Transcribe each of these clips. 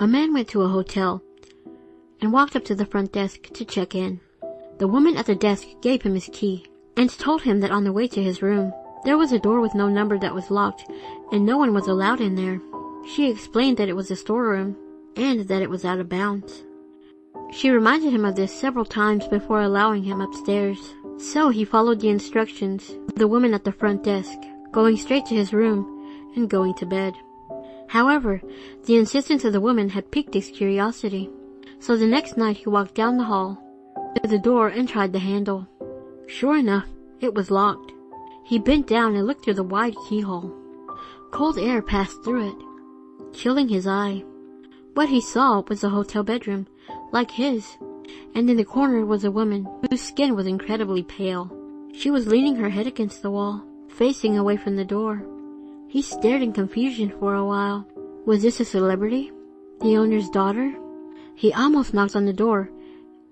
A man went to a hotel and walked up to the front desk to check in. The woman at the desk gave him his key and told him that on the way to his room, there was a door with no number that was locked and no one was allowed in there. She explained that it was a storeroom and that it was out of bounds. She reminded him of this several times before allowing him upstairs. So he followed the instructions of the woman at the front desk, going straight to his room and going to bed. However, the insistence of the woman had piqued his curiosity. So the next night he walked down the hall to the door and tried the handle. Sure enough, it was locked. He bent down and looked through the wide keyhole. Cold air passed through it, chilling his eye. What he saw was a hotel bedroom, like his, and in the corner was a woman whose skin was incredibly pale. She was leaning her head against the wall, facing away from the door. He stared in confusion for a while. Was this a celebrity? The owner's daughter? He almost knocked on the door,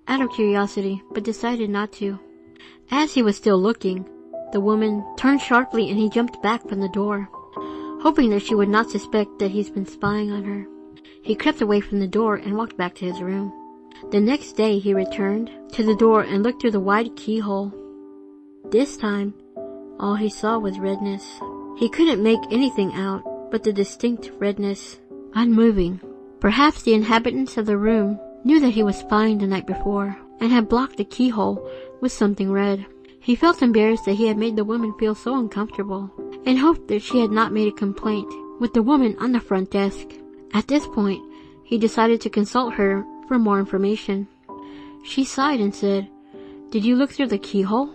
out of curiosity, but decided not to. As he was still looking, the woman turned sharply and he jumped back from the door, hoping that she would not suspect that he's been spying on her. He crept away from the door and walked back to his room. The next day he returned to the door and looked through the wide keyhole. This time, all he saw was redness. He couldn't make anything out but the distinct redness, unmoving. Perhaps the inhabitants of the room knew that he was spying the night before and had blocked the keyhole with something red. He felt embarrassed that he had made the woman feel so uncomfortable and hoped that she had not made a complaint with the woman on the front desk. At this point, he decided to consult her for more information. She sighed and said, "Did you look through the keyhole?"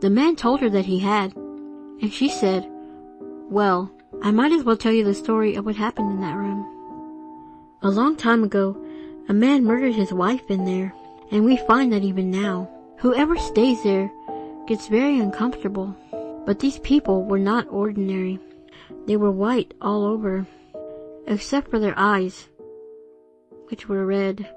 The man told her that he had, and she said, "Well, I might as well tell you the story of what happened in that room. A long time ago, a man murdered his wife in there, and we find that even now, whoever stays there gets very uncomfortable. But these people were not ordinary. They were white all over, except for their eyes, which were red."